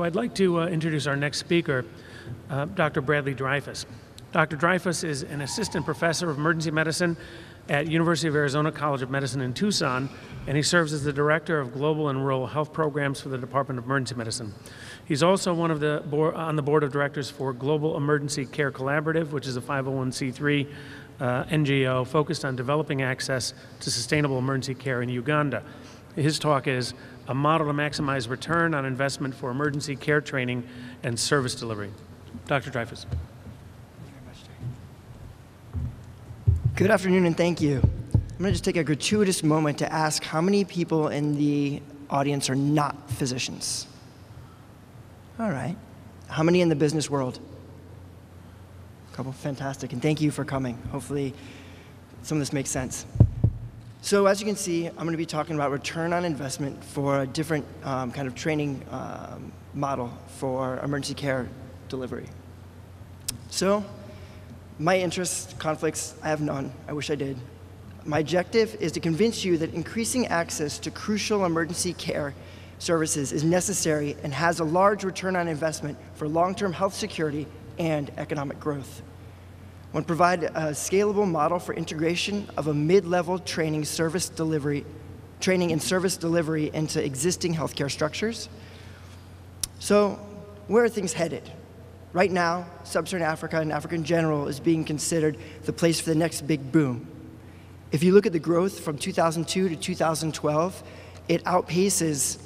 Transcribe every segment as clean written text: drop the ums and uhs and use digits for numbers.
I'd like to introduce our next speaker, Dr. Bradley Dreyfus. Dr. Dreyfus is an assistant professor of emergency medicine at University of Arizona College of Medicine in Tucson, and he serves as the director of global and rural health programs for the Department of Emergency Medicine. He's also on the board of directors for Global Emergency Care Collaborative, which is a 501c3 NGO focused on developing access to sustainable emergency care in Uganda. His talk is a model to maximize return on investment for emergency care training and service delivery. Dr. Dreyfus. Good afternoon and thank you. I'm going to just take a gratuitous moment to ask how many people in the audience are not physicians? All right. How many in the business world? A couple, fantastic, and thank you for coming. Hopefully some of this makes sense. So as you can see, I'm going to be talking about return on investment for a different kind of training model for emergency care delivery. So my interests, conflicts, I have none. I wish I did. My objective is to convince you that increasing access to crucial emergency care services is necessary and has a large return on investment for long-term health security and economic growth. I want to provide a scalable model for integration of a mid-level training and service delivery into existing healthcare structures. So where are things headed? Right now, Sub-Saharan Africa and Africa in general is being considered the place for the next big boom. If you look at the growth from 2002 to 2012, it outpaces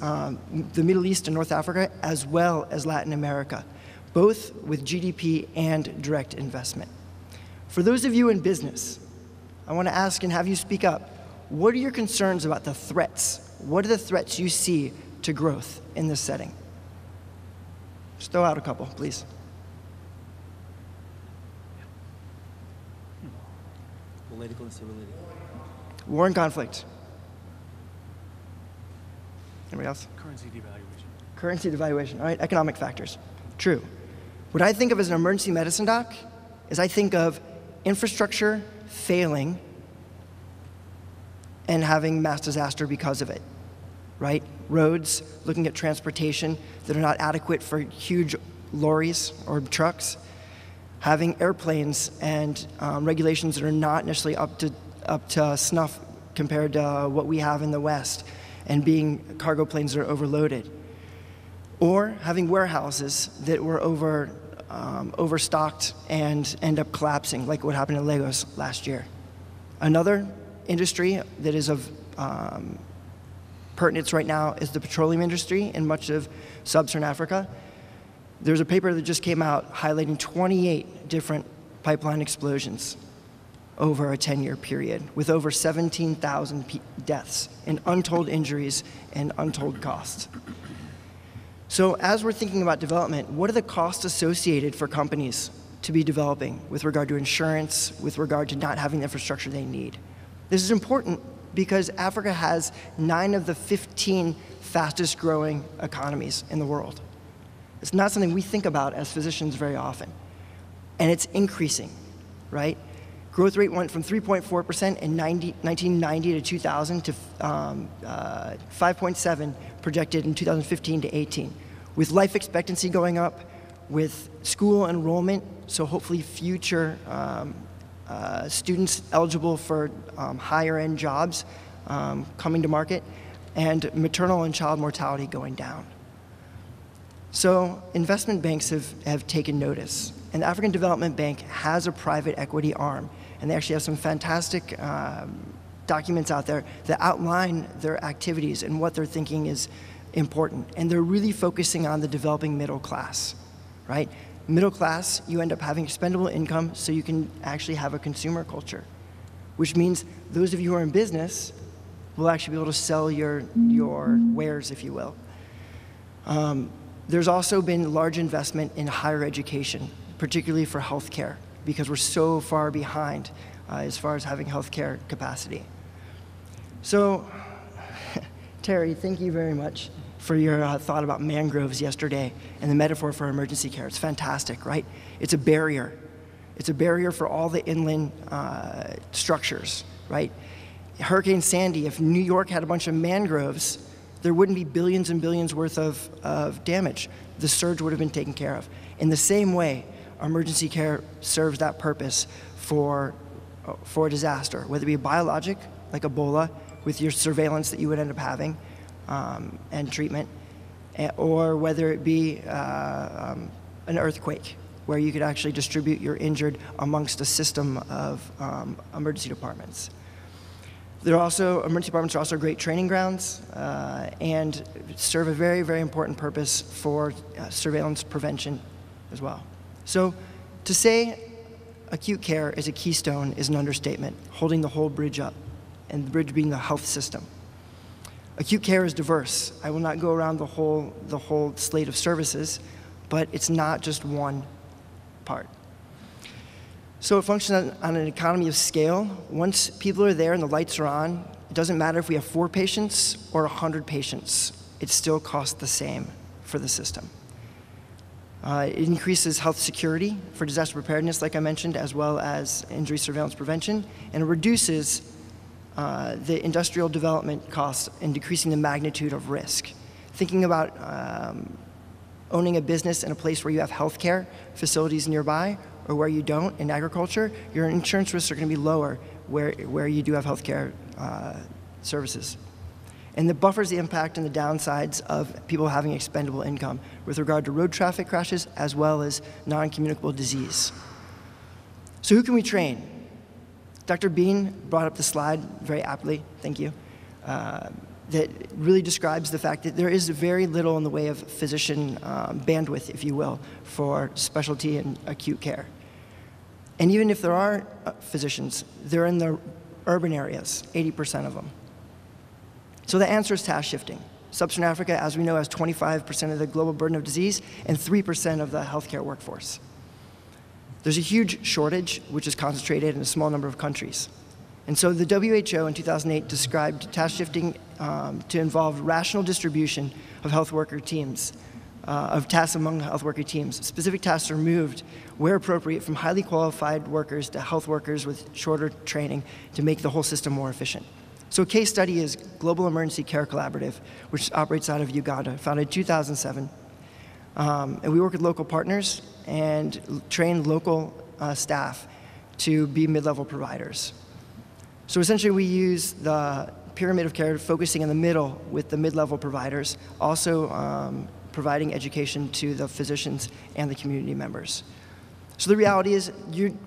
the Middle East and North Africa as well as Latin America, both with GDP and direct investment. For those of you in business, I want to ask and have you speak up. What are your concerns about the threats? What are the threats you see to growth in this setting? Just throw out a couple, please. Political instability. War and conflict. Anybody else? Currency devaluation. Currency devaluation. All right, economic factors. True. What I think of as an emergency medicine doc is I think of infrastructure failing and having mass disaster because of it, right? Roads, looking at transportation that are not adequate for huge lorries or trucks, having airplanes and regulations that are not necessarily up to snuff compared to what we have in the West, and being cargo planes that are overloaded. Or having warehouses that were overstocked and end up collapsing, like what happened in Lagos last year. Another industry that is of pertinence right now is the petroleum industry in much of Sub-Saharan Africa. There's a paper that just came out highlighting 28 different pipeline explosions over a 10-year period, with over 17,000 deaths and untold injuries and untold costs. So as we're thinking about development, what are the costs associated for companies to be developing with regard to insurance, with regard to not having the infrastructure they need? This is important because Africa has 9 of the 15 fastest growing economies in the world. It's not something we think about as physicians very often. And it's increasing, right? Growth rate went from 3.4% in 1990 to 2000 to 5.7 projected in 2015 to 18. With life expectancy going up, with school enrollment, so hopefully future students eligible for higher end jobs coming to market, and maternal and child mortality going down. So investment banks have taken notice, and the African Development Bank has a private equity arm, and they actually have some fantastic documents out there that outline their activities and what they're thinking is important. And they're really focusing on the developing middle class, right? Middle class, you end up having expendable income so you can actually have a consumer culture, which means those of you who are in business will actually be able to sell your wares, if you will. There's also been large investment in higher education, particularly for healthcare, because we're so far behind as far as having healthcare capacity. So, Terry, thank you very much for your thought about mangroves yesterday and the metaphor for emergency care. It's fantastic, right? It's a barrier. It's a barrier for all the inland structures, right? Hurricane Sandy, if New York had a bunch of mangroves, there wouldn't be billions and billions worth of damage. The surge would have been taken care of. In the same way, emergency care serves that purpose for a disaster, whether it be biologic, like Ebola, with your surveillance that you would end up having and treatment, or whether it be an earthquake, where you could actually distribute your injured amongst a system of emergency departments. Emergency departments are also great training grounds and serve a very, very important purpose for surveillance prevention as well. So to say acute care is a keystone is an understatement, holding the whole bridge up, and the bridge being the health system. Acute care is diverse. I will not go around the whole slate of services, but it's not just one part. So it functions on an economy of scale. Once people are there and the lights are on, it doesn't matter if we have 4 patients or 100 patients. It still costs the same for the system. It increases health security for disaster preparedness, like I mentioned, as well as injury surveillance prevention, and it reduces the industrial development costs and decreasing the magnitude of risk. Thinking about owning a business in a place where you have healthcare facilities nearby or where you don't in agriculture, your insurance risks are going to be lower where you do have healthcare services. And it buffers the impact and the downsides of people having expendable income with regard to road traffic crashes as well as non-communicable disease. So who can we train? Dr. Bean brought up the slide very aptly, thank you, that really describes the fact that there is very little in the way of physician bandwidth, if you will, for specialty and acute care. And even if there are physicians, they're in the urban areas, 80% of them. So the answer is task shifting. Sub-Saharan Africa, as we know, has 25% of the global burden of disease and 3% of the healthcare workforce. There's a huge shortage, which is concentrated in a small number of countries. And so the WHO in 2008 described task shifting to involve rational distribution of health worker teams, of tasks among health worker teams. Specific tasks are moved, where appropriate, from highly qualified workers to health workers with shorter training to make the whole system more efficient. So a case study is Global Emergency Care Collaborative, which operates out of Uganda, founded in 2007. And we work with local partners and train local staff to be mid-level providers. So essentially we use the pyramid of care focusing in the middle with the mid-level providers, also providing education to the physicians and the community members. So the reality is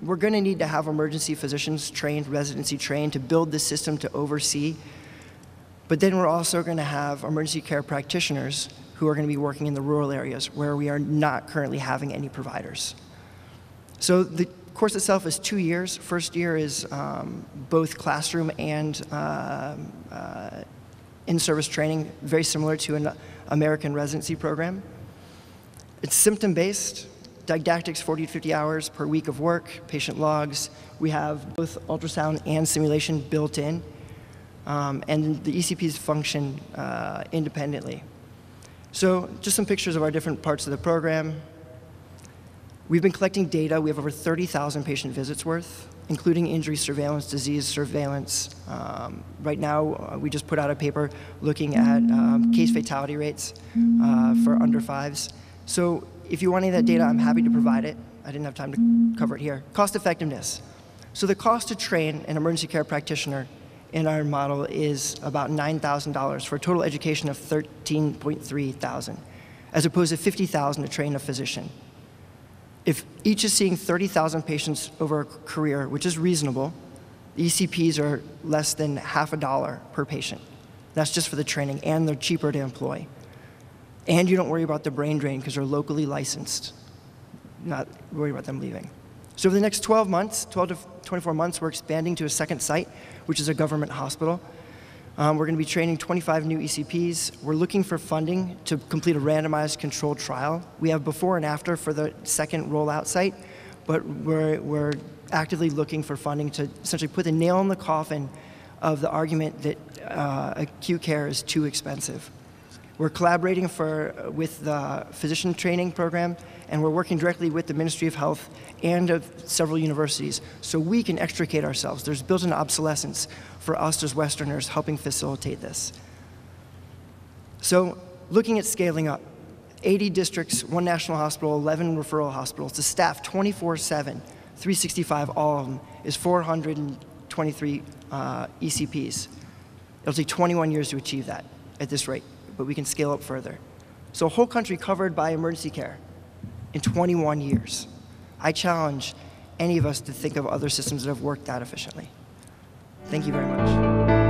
we're going to need to have emergency physicians trained, residency trained to build this system to oversee. But then we're also going to have emergency care practitioners who are going to be working in the rural areas where we are not currently having any providers. So the course itself is 2 years. First year is both classroom and in-service training, very similar to an American residency program. It's symptom-based. Didactics, 40 to 50 hours per week of work, patient logs. We have both ultrasound and simulation built in, and the ECPs function independently. So just some pictures of our different parts of the program. We've been collecting data. We have over 30,000 patient visits worth, including injury surveillance, disease surveillance. Right now, we just put out a paper looking at case fatality rates for under 5s. So if you want any of that data, I'm happy to provide it. I didn't have time to cover it here. Cost effectiveness. So the cost to train an emergency care practitioner in our model is about $9,000 for a total education of $13.3 thousand, as opposed to $50,000 to train a physician. If each is seeing 30,000 patients over a career, which is reasonable, the ECPs are less than $0.50 per patient. That's just for the training, and they're cheaper to employ. And you don't worry about the brain drain because they're locally licensed, not worry about them leaving. So over the next 12 to 24 months, we're expanding to a second site, which is a government hospital. We're going to be training 25 new ECPs. We're looking for funding to complete a randomized controlled trial. We have before and after for the second rollout site, but we're actively looking for funding to essentially put the nail in the coffin of the argument that acute care is too expensive. We're collaborating with the physician training program, and we're working directly with the Ministry of Health and of several universities so we can extricate ourselves. There's built-in obsolescence for us as Westerners helping facilitate this. So looking at scaling up, 80 districts, 1 national hospital, 11 referral hospitals, to staff 24/7, 365, all of them, is 423 ECPs. It'll take 21 years to achieve that at this rate, but we can scale up further. So a whole country covered by emergency care in 21 years. I challenge any of us to think of other systems that have worked that efficiently. Thank you very much.